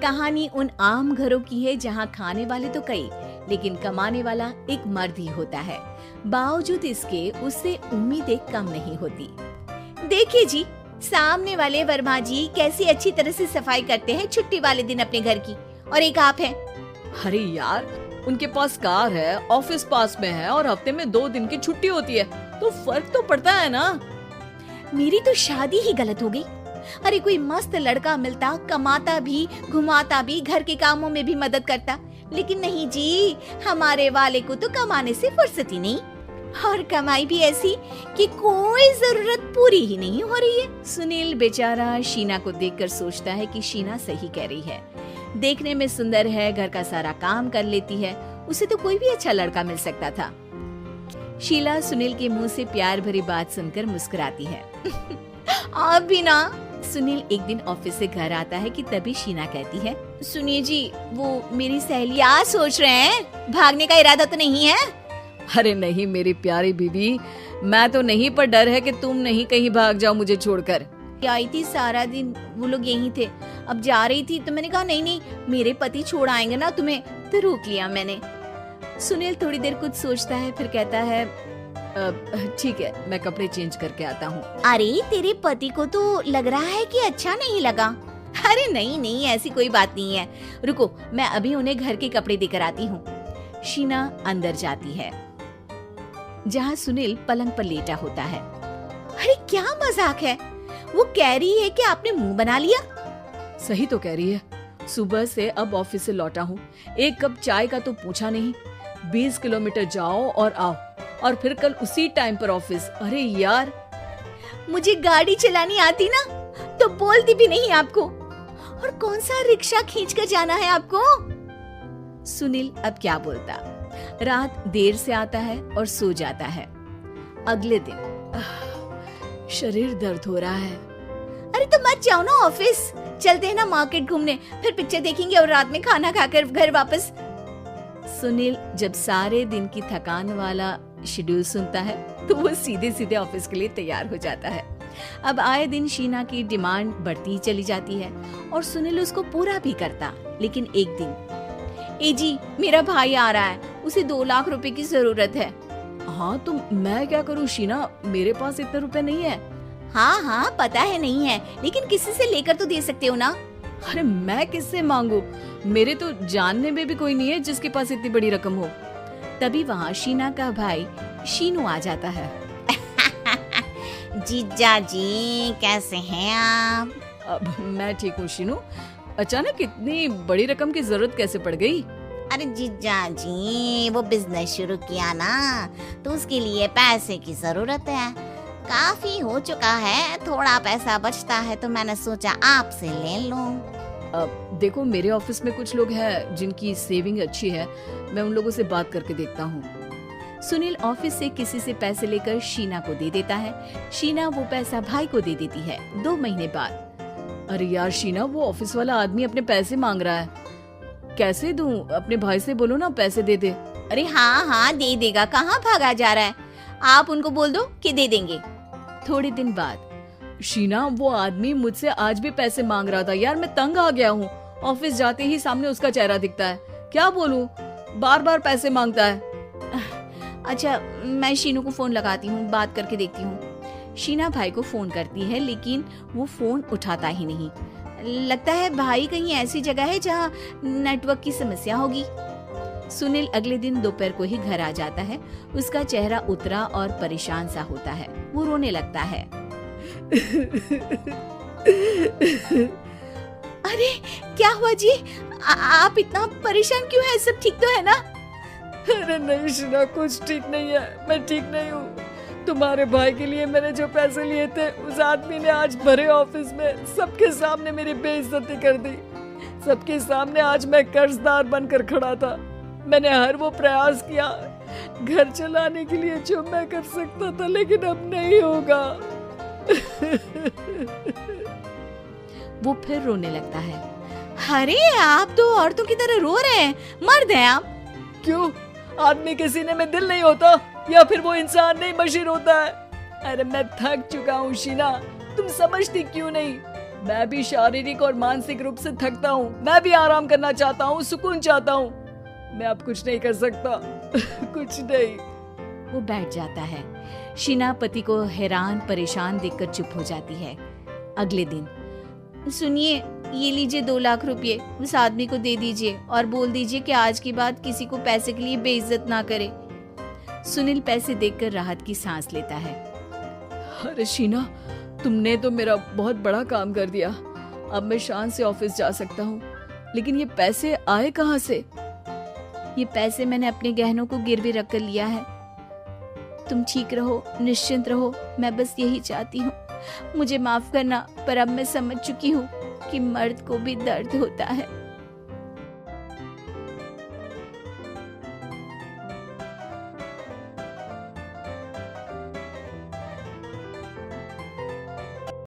कहानी उन आम घरों की है जहाँ खाने वाले तो कई, लेकिन कमाने वाला एक मर्द ही होता है। बावजूद इसके उससे उम्मीदें कम नहीं होती। देखिए जी, सामने वाले वर्मा जी कैसी अच्छी तरह से सफाई करते हैं छुट्टी वाले दिन अपने घर की, और एक आप हैं। अरे यार, उनके पास कार है, ऑफिस पास में है और हफ्ते में 2 दिन की छुट्टी होती है, तो फर्क तो पड़ता है ना। मेरी तो शादी ही गलत हो गई। अरे कोई मस्त लड़का मिलता, कमाता भी, घुमाता भी, घर के कामों में भी मदद करता, लेकिन नहीं जी, हमारे वाले को तो कमाने से फुर्सत ही नहीं, और कमाई भी ऐसी कि कोई जरूरत पूरी ही नहीं हो रही है। सुनील बेचारा शीना को देखकर सोचता है कि शीना सही कह रही है। देखने में सुंदर है, घर का सारा काम कर लेती है, उसे तो कोई भी अच्छा लड़का मिल सकता था। शीला सुनील के मुंह से प्यार भरी बात सुनकर मुस्कुराती है। आप भी ना। सुनील एक दिन ऑफिस से घर आता है कि तभी शीना कहती है, सुनिए जी, वो मेरी सहेली आज सोच रहे हैं, भागने का इरादा तो नहीं है? अरे नहीं मेरी प्यारी बीवी, मैं तो नहीं, पर डर है कि तुम नहीं कहीं भाग जाओ मुझे छोड़कर। आई थी, सारा दिन वो लोग यहीं थे, अब जा रही थी तो मैंने कहा नहीं नहीं, मेरे पति छोड़ आएंगे ना तुम्हें, तो रोक लिया मैंने। सुनील थोड़ी देर कुछ सोचता है, फिर कहता है, ठीक है, मैं कपड़े चेंज करके आता हूँ। अरे तेरे पति को तो लग रहा है कि अच्छा नहीं लगा। अरे नहीं नहीं, ऐसी कोई बात नहीं है, रुको मैं अभी उन्हें घर के कपड़े देकर आती हूँ। शीना अंदर जाती है जहाँ सुनील पलंग पर लेटा होता है। अरे क्या मजाक है, वो कह रही है कि आपने मुंह बना लिया। सही तो कह रही है, सुबह से अब ऑफिस से लौटा हूँ, एक कप चाय का तो पूछा नहीं, 20 किलोमीटर जाओ और आओ, और फिर कल उसी टाइम पर ऑफिस। अरे यार, मुझे गाड़ी चलानी आती ना तो बोलती भी नहीं आपको, और कौन सा रिक्शा खींच कर जाना है आपको। सुनील अब क्या बोलता। रात देर से आता है और सो जाता है। अगले दिन शरीर दर्द हो रहा है। अरे तो मत जाओ ना ऑफिस, चलते हैं ना मार्केट घूमने, फिर पिक्चर देखेंगे और रात में खाना खाकर घर वापस। सुनील जब सारे दिन की थकान वाला शेड्यूल सुनता है तो वो सीधे सीधे ऑफिस के लिए तैयार हो जाता है। अब आए दिन शीना की डिमांड बढ़ती ही चली जाती है और सुनील उसको पूरा भी करता, लेकिन एक दिन, ए जी मेरा भाई आ रहा है, उसे 2 लाख रुपए की जरूरत है। हाँ तो मैं क्या करूँ शीना, मेरे पास इतने रुपए नहीं है। हाँ हाँ पता है नहीं है, लेकिन किसी से लेकर तो दे सकते हो ना। अरे मैं किससे मांगू, मेरे तो जानने में भी कोई नहीं है जिसके पास इतनी बड़ी रकम हो। तभी वहाँ शीना का भाई शीनू आ जाता है। जीजा जी कैसे हैं आप? अब मैं ठीक हूँ शीनू, अचानक इतनी बड़ी रकम की जरूरत कैसे पड़ गई? अरे जीजा जी, वो बिजनेस शुरू किया ना, तो उसके लिए पैसे की जरूरत है, काफी हो चुका है, थोड़ा पैसा बचता है तो मैंने सोचा आपसे ले लूं। अब देखो, मेरे ऑफिस में कुछ लोग हैं जिनकी सेविंग अच्छी है, मैं उन लोगों से बात करके देखता हूँ। सुनील ऑफिस से किसी से पैसे लेकर शीना को दे देता है। शीना वो पैसा भाई को दे देती है। 2 महीने बाद, अरे यार शीना, वो ऑफिस वाला आदमी अपने पैसे मांग रहा है, कैसे दूं? अपने भाई से बोलो ना पैसे दे दे। अरे हाँ हाँ दे देगा, कहाँ भागा जा रहा है, आप उनको बोल दो कि दे देंगे। थोड़े दिन बाद, शीना वो आदमी मुझसे आज भी पैसे मांग रहा था यार, मैं तंग आ गया हूँ, ऑफिस जाते ही सामने उसका चेहरा दिखता है, क्या बोलूं, बार बार पैसे मांगता है। अच्छा मैं शीनू को फोन लगाती हूँ, बात करके देखती हूँ। शीना भाई को फोन करती है, लेकिन वो फोन उठाता ही नहीं। लगता है भाई कहीं ऐसी जगह है जहाँ नेटवर्क की समस्या होगी। सुनील अगले दिन दोपहर को ही घर आ जाता है। उसका चेहरा उतरा और परेशान सा होता है, वो रोने लगता है। अरे क्या हुआ जी, आप इतना परेशान क्यों हैं? सब ठीक तो है ना? अरे नहीं शीना, कुछ ठीक नहीं है, मैं ठीक नहीं हूँ। तुम्हारे भाई के लिए मैंने जो पैसे लिए थे, उस आदमी ने आज भरे ऑफिस में सबके सामने मेरी बेइज्जती कर दी। सबके सामने आज मैं कर्जदार बनकर खड़ा था। मैंने हर वो प्रयास किया घर चलाने के लिए जो मैं कर सकता था, लेकिन अब नहीं होगा। वो फिर रोने लगता है। अरे आप तो औरतों की तरह रो रहे हैं, मर्द हैं आप। क्यों, आदमी के सीने में दिल नहीं होता, या फिर वो इंसान नहीं मशीन होता है? अरे मैं थक चुका हूँ शीना, तुम समझती क्यों नहीं? मैं भी शारीरिक और मानसिक रूप से थकता हूँ। मैं भी आराम करना चाहता हूँ, सुकून चाहता हूँ। मैं अब कुछ नहीं कर सकता। कुछ नहीं। वो बैठ जाता है। शीना पति को हैरान परेशान देखकर चुप हो जाती है। अगले दिन, सुनिए, ये लीजिए 2 लाख रुपए, उस आदमी को दे दीजिए और बोल दीजिए कि आज के बाद किसी को पैसे के लिए बेइज्जत ना करे। सुनील पैसे देखकर राहत की सांस लेता है। अरे शीना, तुमने तो मेरा बहुत बड़ा काम कर दिया। अब मैं शान से ऑफिस जा सकता हूँ। लेकिन ये पैसे आए कहाँ से? ये पैसे मैंने अपने गहनों को गिरवी रख कर लिया है। तुम ठीक रहो, निश्चिंत रहो, मैं बस यही चाहती हूँ। मुझे माफ करना, पर अब मैं समझ चुकी हूँ कि मर्द को भी दर्द होता है।